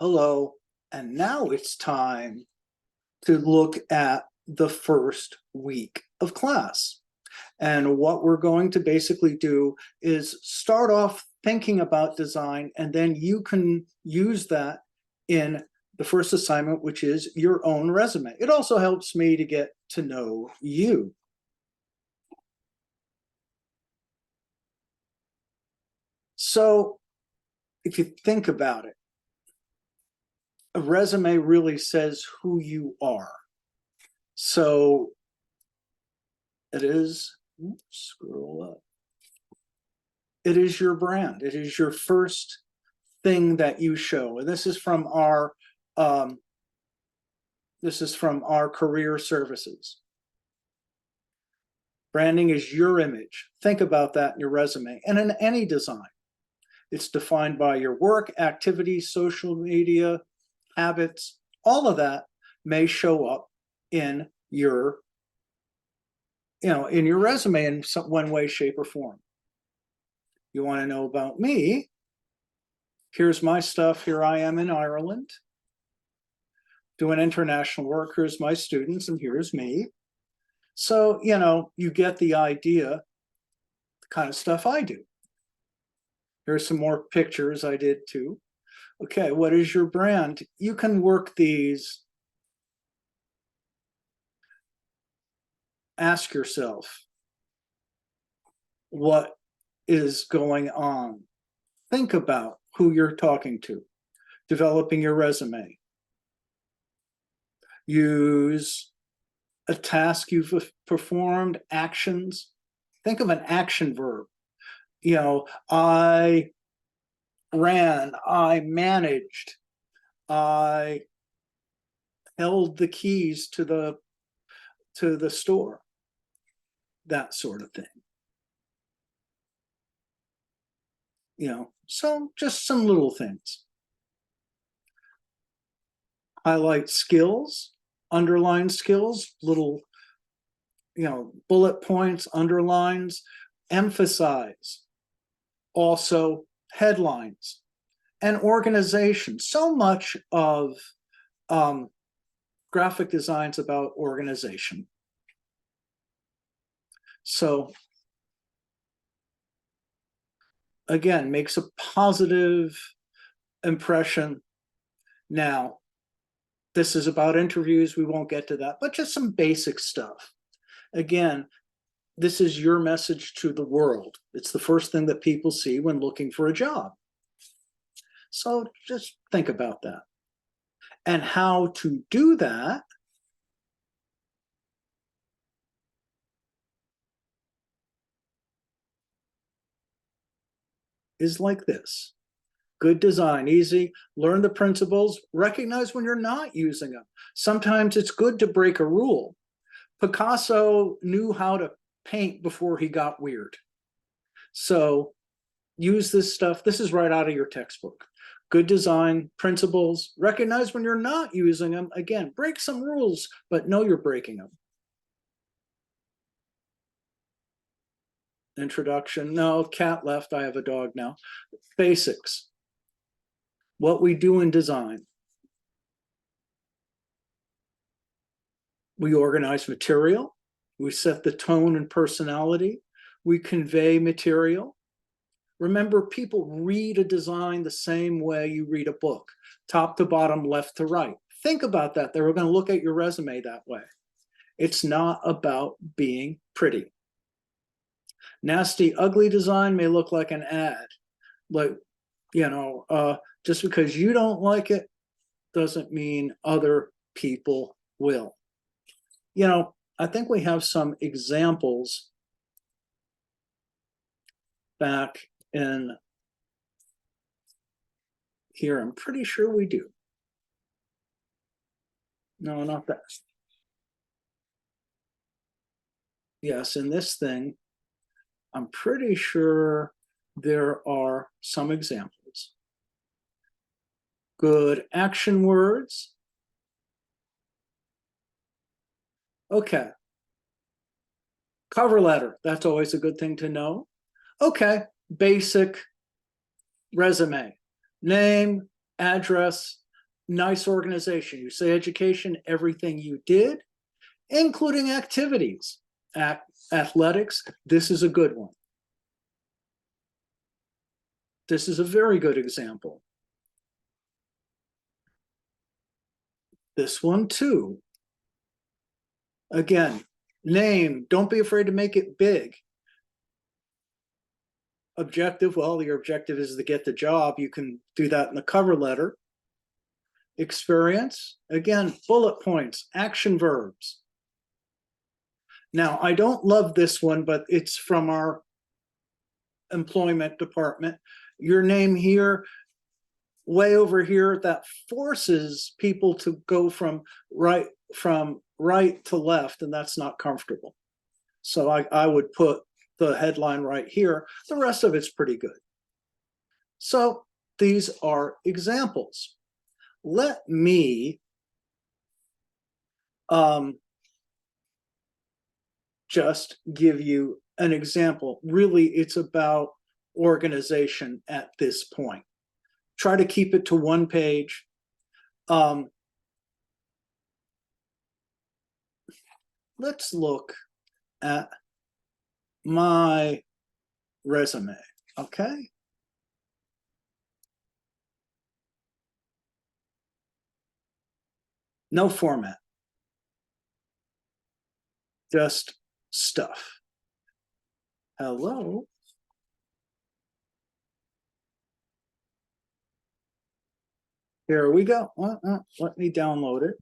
Hello, and now it's time to look at the first week of class. And what we're going to basically do is start off thinking about design, and then you can use that in the first assignment, which is your own resume. It also helps me to get to know you. So if you think about it, a resume really says who you are. So it is, scroll up. It is your brand. It is your first thing that you show. And this is from our career services. Branding is your image. Think about that in your resume and in any design. It's defined by your work, activities, social media, habits. All of that may show up in your, in your resume in one way, shape, or form. You want to know about me? Here's my stuff. Here I am in Ireland doing international work. Here's my students, and here's me. So, you get the idea, the kind of stuff I do. Here's some more pictures I did too. Okay, what is your brand? You can work these. Ask yourself, what is going on? Think about who you're talking to, developing your resume. Use a task you've performed, actions. Think of an action verb. I ran, I managed, I held the keys to the store, that sort of thing. So just some little things. Highlight skills, underline skills, little, bullet points, underlines, emphasize, also headlines, and organization. So much of graphic design's about organization. So again, makes a positive impression. Now, this is about interviews. We won't get to that, but just some basic stuff. Again, this is your message to the world. It's the first thing that people see when looking for a job. So just think about that. And how to do that is like this. Good design, easy. Learn the principles. Recognize when you're not using them. Sometimes it's good to break a rule. Picasso knew how to paint before he got weird. So use this stuff. This is right out of your textbook. Good design, principles. Recognize when you're not using them. Again, break some rules, but know you're breaking them. Introduction. No, cat left. I have a dog now. Basics. What we do in design. We organize material. We set the tone and personality. We convey material. Remember, people read a design the same way you read a book, top to bottom, left to right. Think about that. They were going to look at your resume that way. It's not about being pretty. Nasty, ugly design may look like an ad. Like, just because you don't like it doesn't mean other people will. I think we have some examples back in here. I'm pretty sure we do. No, not that. Yes, in this thing, I'm pretty sure there are some examples. Good action words. Okay. Cover letter, that's always a good thing to know. Okay, basic resume, name, address, nice organization. You say education, everything you did, including activities, athletics. This is a good one. This is a very good example. This one too. Again, name, don't be afraid to make it big. Objective, well, your objective is to get the job. You can do that in the cover letter. Experience, again, bullet points, action verbs. Now, I don't love this one, but it's from our employment department. Your name here, way over here, that forces people to go from right to left, and that's not comfortable. So I would put the headline right here. The rest of it's pretty good. So these are examples. Let me just give you an example. Really, it's about organization at this point. Try to keep it to one page. Let's look at my resume, okay? No format, just stuff. Hello. Here we go. Let me download it.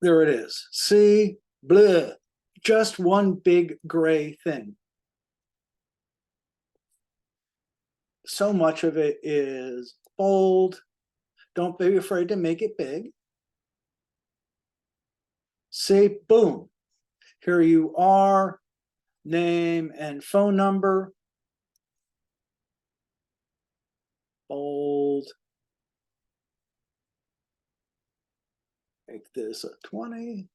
There it is. See, bleh, just one big gray thing. So much of it is bold. Don't be afraid to make it big. See, boom, here you are, name and phone number, bold. Make this a 20.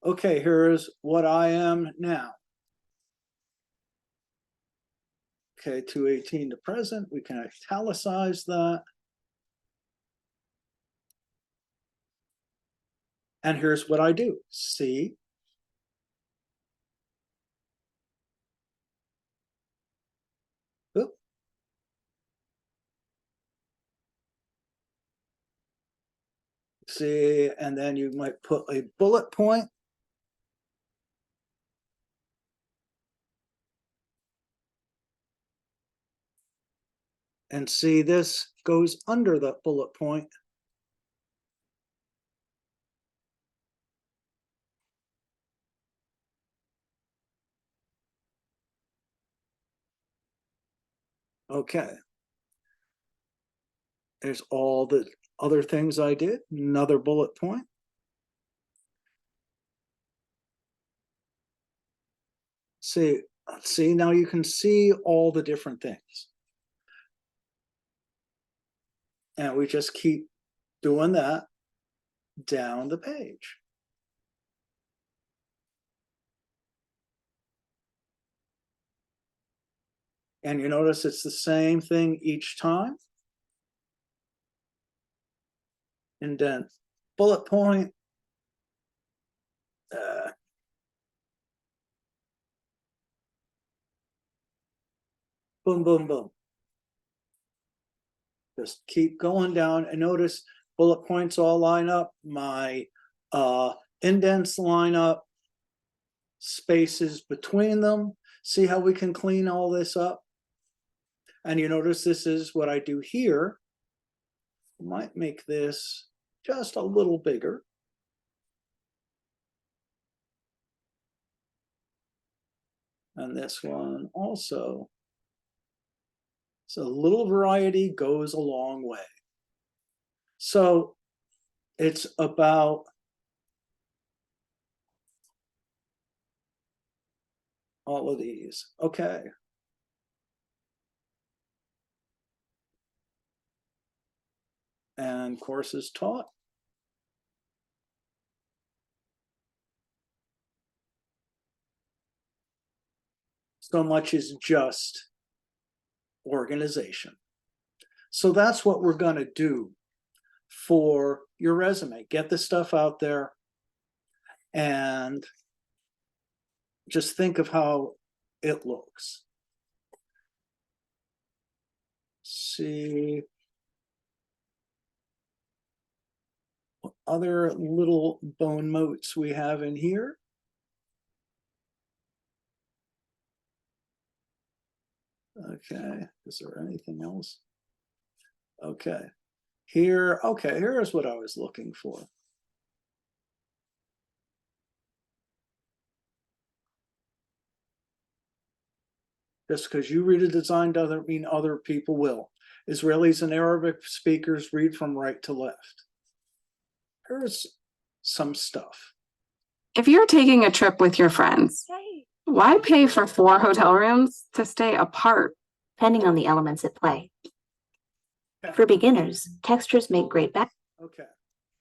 Okay, here's what I am now. Okay, 218 to present, we can italicize that. And here's what I do, see. Oop. See, and then you might put a bullet point. And see, this goes under the bullet point. Okay. There's all the other things I did. Another bullet point. See, now you can see all the different things. And we just keep doing that down the page. And you notice it's the same thing each time. Indent, bullet point. Boom, boom, boom. Just keep going down and notice bullet points all line up. My indents line up, spaces between them. See how we can clean all this up? And you notice this is what I do here. I might make this just a little bigger. And this one also. So a little variety goes a long way. So it's about all of these. Okay. And courses taught. so much as just organization. So that's what we're going to do for your resume. Get the stuff out there and just think of how it looks. See what other little bone motes we have in here. Okay, is there anything else? Okay, here's what I was looking for. Just because you read a design doesn't mean other people will. Israelis and Arabic speakers read from right to left. Here's some stuff. If you're taking a trip with your friends, why pay for 4 hotel rooms to stay apart? Depending on the elements at play. For beginners, textures make great background. Okay,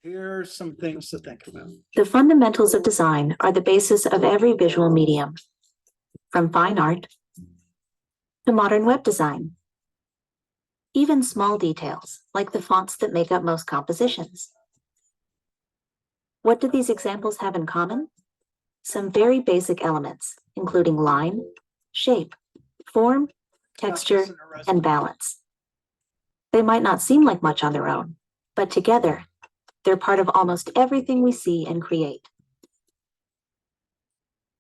here's some things to think about. The fundamentals of design are the basis of every visual medium, from fine art to modern web design. Even small details, like the fonts that make up most compositions. What do these examples have in common? Some very basic elements, including line, shape, form, texture, and balance. They might not seem like much on their own, but together, they're part of almost everything we see and create.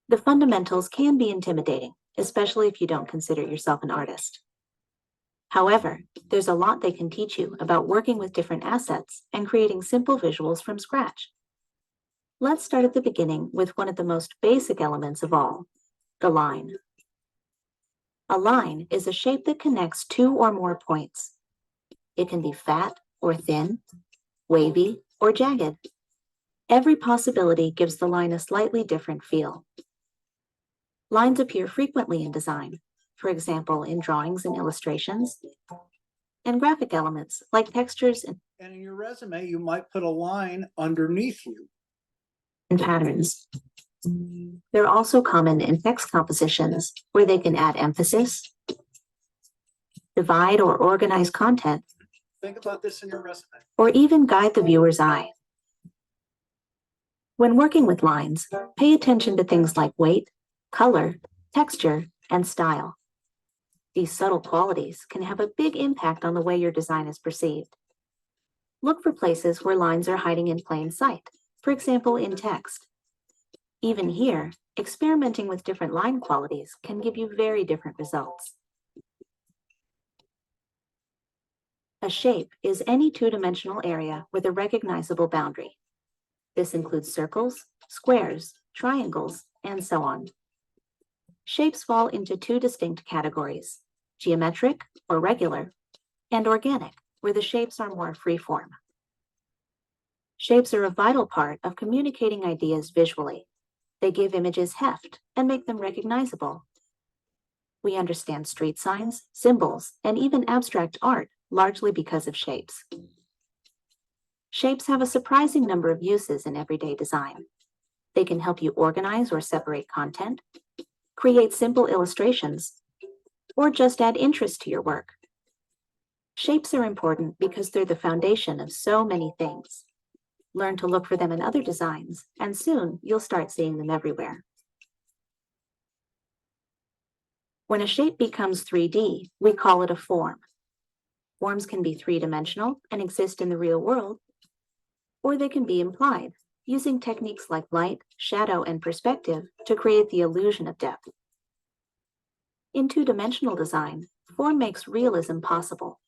The fundamentals can be intimidating, especially if you don't consider yourself an artist. However, there's a lot they can teach you about working with different assets and creating simple visuals from scratch. Let's start at the beginning with one of the most basic elements of all, the line. A line is a shape that connects 2 or more points. It can be fat or thin, wavy or jagged. Every possibility gives the line a slightly different feel. Lines appear frequently in design, for example, in drawings and illustrations, and graphic elements like textures And in your resume, you might put a line underneath you. and patterns. They're also common in text compositions where they can add emphasis, divide or organize content, Think about this in your resume. or even guide the viewer's eye. When working with lines, pay attention to things like weight, color, texture, and style. These subtle qualities can have a big impact on the way your design is perceived. Look for places where lines are hiding in plain sight, for example, in text. Even here, experimenting with different line qualities can give you very different results. A shape is any 2-dimensional area with a recognizable boundary. This includes circles, squares, triangles, and so on. Shapes fall into 2 distinct categories, geometric or regular, and organic, where the shapes are more free-form. Shapes are a vital part of communicating ideas visually. They give images heft and make them recognizable. We understand street signs, symbols, and even abstract art largely because of shapes. Shapes have a surprising number of uses in everyday design. They can help you organize or separate content, create simple illustrations, or just add interest to your work. Shapes are important because they're the foundation of so many things. Learn to look for them in other designs, and soon you'll start seeing them everywhere. When a shape becomes 3D, we call it a form. Forms can be 3-dimensional and exist in the real world, or they can be implied, using techniques like light, shadow, and perspective to create the illusion of depth. In 2-dimensional design, form makes realism possible.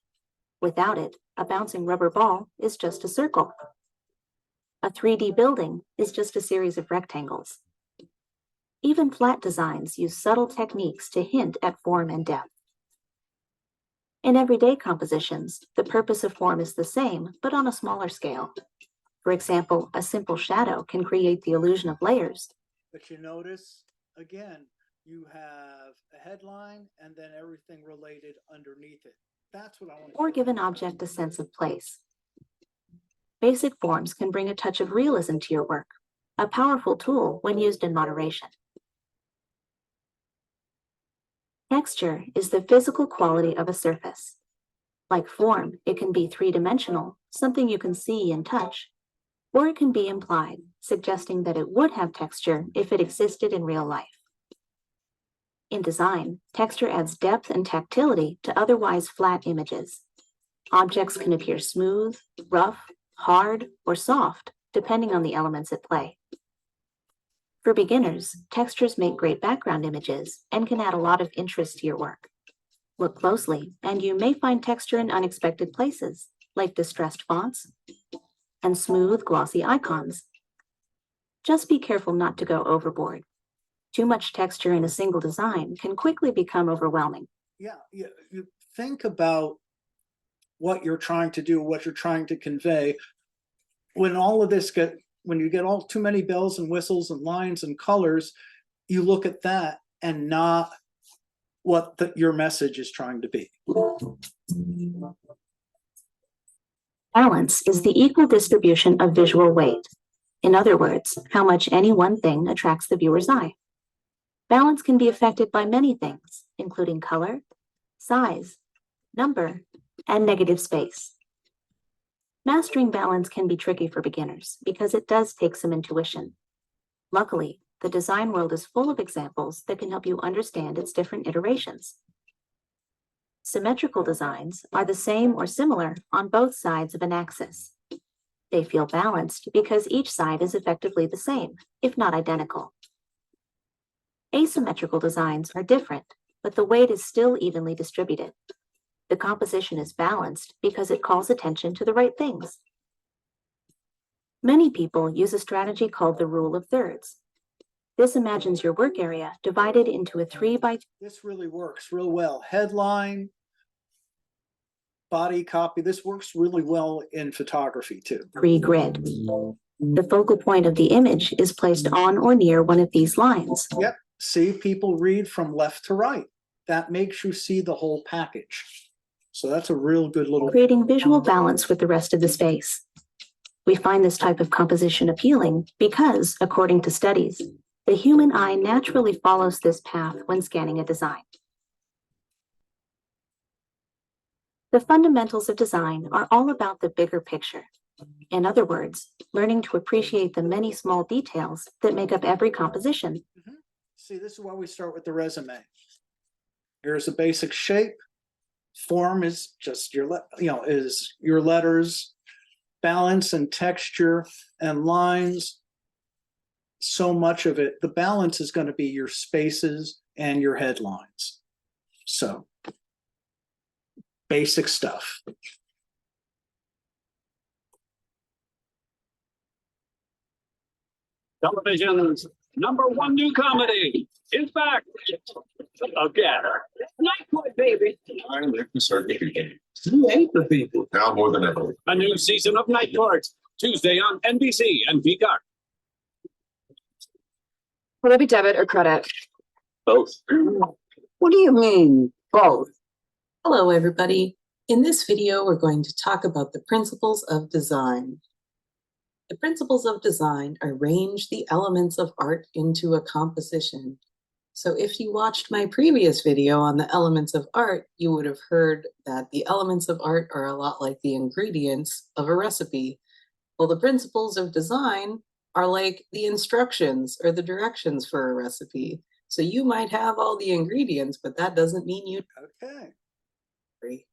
Without it, a bouncing rubber ball is just a circle. A 3D building is just a series of rectangles. Even flat designs use subtle techniques to hint at form and depth. In everyday compositions, the purpose of form is the same, but on a smaller scale. For example, a simple shadow can create the illusion of layers. But you notice, again, you have a headline and then everything related underneath it. That's what I want to Or give an object a sense of place. Basic forms can bring a touch of realism to your work, a powerful tool when used in moderation. Texture is the physical quality of a surface. Like form, it can be three-dimensional, something you can see and touch, or it can be implied, suggesting that it would have texture if it existed in real life. In design, texture adds depth and tactility to otherwise flat images. Objects can appear smooth, rough, hard, or soft, depending on the elements at play. For beginners, textures make great background images and can add a lot of interest to your work. Look closely, and you may find texture in unexpected places, like distressed fonts and smooth, glossy icons. Just be careful not to go overboard. Too much texture in a single design can quickly become overwhelming. Yeah, you think about what you're trying to do, what you're trying to convey. When you get all too many bells and whistles and lines and colors, you look at that and not what your message is trying to be. Balance is the equal distribution of visual weight. In other words, how much any one thing attracts the viewer's eye. Balance can be affected by many things, including color, size, number, and negative space. Mastering balance can be tricky for beginners because it does take some intuition. Luckily, the design world is full of examples that can help you understand its different iterations. Symmetrical designs are the same or similar on both sides of an axis. They feel balanced because each side is effectively the same, if not identical. Asymmetrical designs are different, but the weight is still evenly distributed. The composition is balanced because it calls attention to the right things. Many people use a strategy called the rule of thirds. This imagines your work area divided into a 3x. This really works real well. Headline, body copy. This works really well in photography too. 3 grid. The focal point of the image is placed on or near one of these lines. Yep. See, people read from left to right. That makes you see the whole package. So that's a real good little. Creating visual balance with the rest of the space. We find this type of composition appealing because, according to studies, the human eye naturally follows this path when scanning a design. The fundamentals of design are all about the bigger picture. In other words, learning to appreciate the many small details that make up every composition. Mm-hmm. See, this is why we start with the resume. Here's a basic shape. Form is just your letters. Balance and texture and lines. So much of it, the balance is going to be your spaces and your headlines. So, basic stuff. Television's #1 new comedy is back again. Night Court, baby. I live to serve the people. You hate the people. Now more than ever. A new season of Night Court, Tuesday on NBC and Peacock. Will it be debit or credit? Both. What do you mean, both? Hello, everybody. In this video, we're going to talk about the principles of design. The principles of design arrange the elements of art into a composition. So if you watched my previous video on the elements of art, you would have heard that the elements of art are a lot like the ingredients of a recipe. Well, the principles of design are like the instructions or the directions for a recipe. So you might have all the ingredients, but that doesn't mean you. Okay.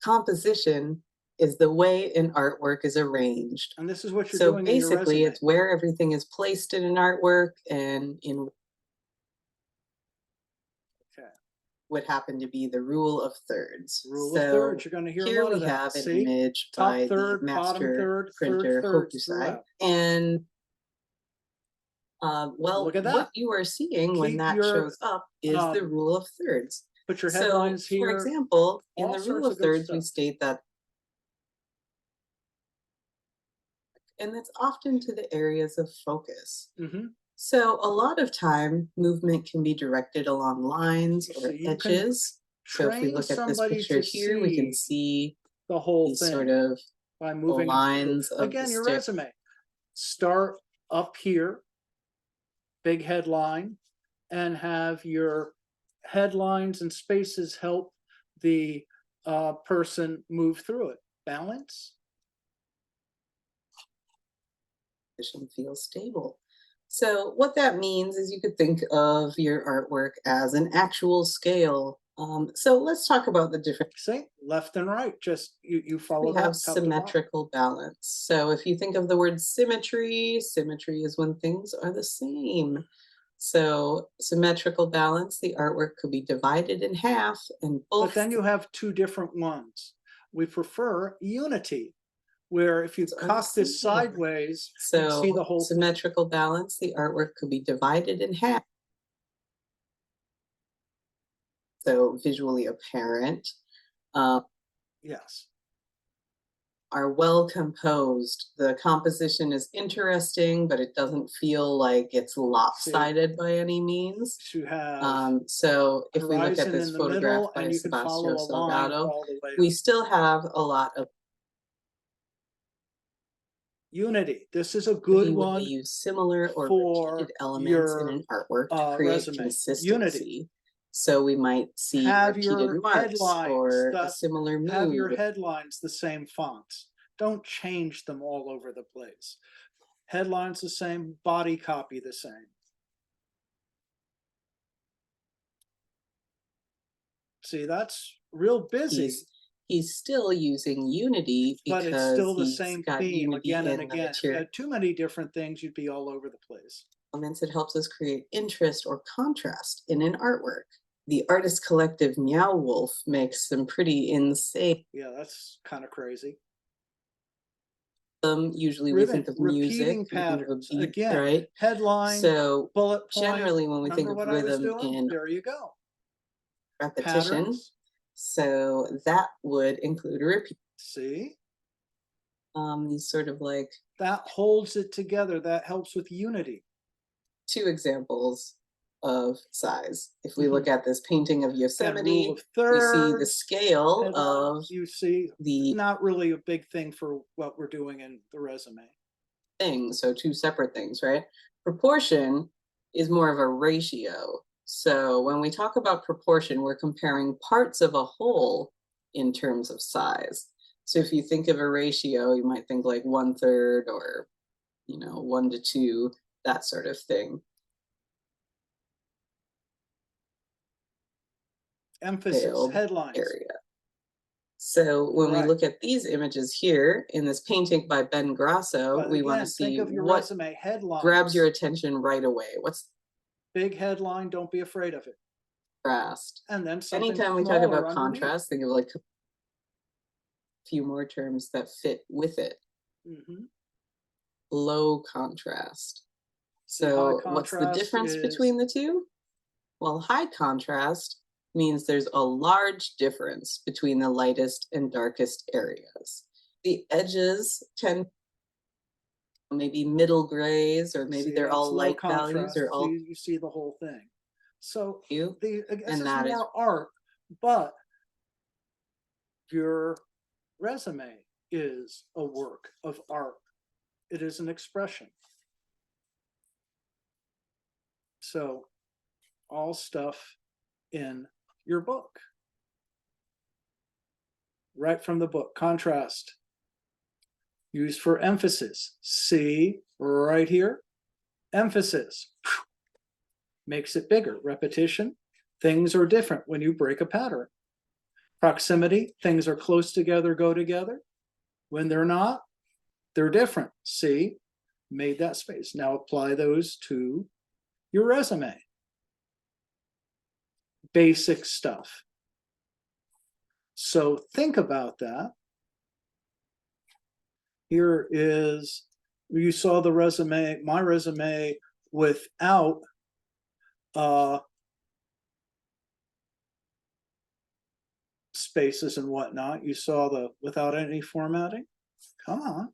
Composition is the way an artwork is arranged. And this is what you're So doing in your basically, resume. it's where everything is placed in an artwork and in Okay. would happen to be the rule of thirds. Rule of thirds. You're going to hear a Here lot we of that. have an See? image Top by third, the bottom master third, printer third, Hokusai. throughout. And well, Look at that. what you are seeing when Keep that your, shows up is the rule of thirds. Put your So, headlines for here. example, in all the sorts rule of of good thirds, we stuff. state that, and it's often to the areas of focus. Mm-hmm. So a lot of time, movement can be directed along lines or So you can edges. So if we train look at this somebody picture to here, we can see the whole these thing sort of by moving lines of again the your stick. resume. Start up here, big headline, and have your headlines and spaces help the person move through it. Balance. Composition feels stable. So what that means is you could think of your artwork as an actual scale. So let's talk about the different. See, left and right, just you follow We that have top to bottom. symmetrical balance. So if you think of the word symmetry, symmetry is when things are the same. So symmetrical balance, the artwork could be divided in half and both. But then you have two different ones. We prefer unity, where if you It's cock this unseen. sideways, you So see the whole thing. symmetrical balance, the artwork could be divided in half. So visually apparent, Yes. are well composed. The composition is interesting, but it doesn't feel like it's lopsided by any means. You have So if we look at horizon this in the photograph middle, by and you can follow Sebastião a line Salgado, all the way we up. still have a lot of Unity. This is a good when one we use similar or for repeated elements your, in an artwork to create resume. consistency. Unity. So we might see Have repeated your marks headlines, or a similar have your mood. headlines the same fonts. Don't change them all over the place. Headlines the same, body copy the same. See, that's real busy, He's still using Unity but because it's still the he's same got theme Unity again and in the again. If you material had too many different things, you'd be all over the place. elements. It helps us create interest or contrast in an artwork. The artist collective Meow Wolf makes some pretty insane. Yeah, that's kind of crazy. Usually we think of music, Repeating we think of a patterns. beat, Again, right? headline, So bullet point. generally when we think Remember of what I was rhythm doing? in There you go. repetition, Patterns. so that would include a repeat. See, These sort of like that holds it together. That helps with unity. two examples of size. If we look at this painting of Again, Yosemite, rule of we see the thirds. scale Headline, of you see, the not really a big thing for what we're doing in the resume. thing. So two separate things, right? Proportion is more of a ratio. So when we talk about proportion, we're comparing parts of a whole in terms of size. So if you think of a ratio, you might think like 1/3 or, 1:2, that sort of thing. Emphasis, Scale headlines. area. So when we Right. look at these images here in this painting by Ben Grasso, But we want to again, see think of your what resume headlines. grabs your attention right away. What's big headline? Don't be afraid of it. contrast? And then something Anytime we talk smaller about underneath. contrast, think of like a few more terms that fit with it. Mhm. Low contrast. See, high So what's the contrast difference is- between the two? Well, high contrast means there's a large difference between the lightest and darkest areas. The edges tend maybe middle grays, or maybe See, they're all that's low light values, contrast, or so all you see the whole thing. So you. this and is that is- more art, but your resume is a work of art. It is an expression. So all stuff in your book. Right from the book, contrast. Used for emphasis. See right here, emphasis. Makes it bigger. Repetition, things are different when you break a pattern. Proximity, things are close together, go together. When they're not, they're different. See, made that space. Now apply those to your resume. Basic stuff. So think about that. Here is, you saw the resume, my resume without spaces and whatnot. You saw the without any formatting. Come on.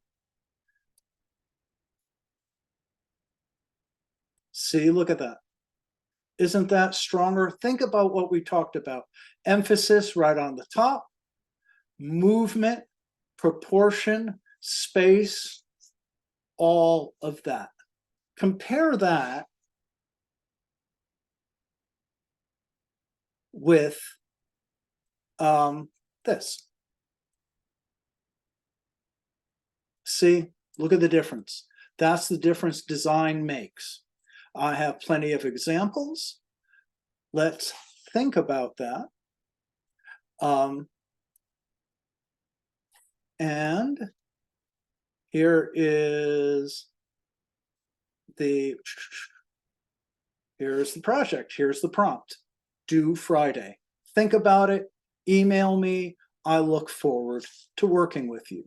See, look at that. Isn't that stronger? Think about what we talked about. Emphasis right on the top, movement, proportion, space, all of that. Compare that with this. See, look at the difference. That's the difference design makes. I have plenty of examples. Let's think about that. And here is here's the project. Here's the prompt. Due Friday. Think about it. Email me. I look forward to working with you.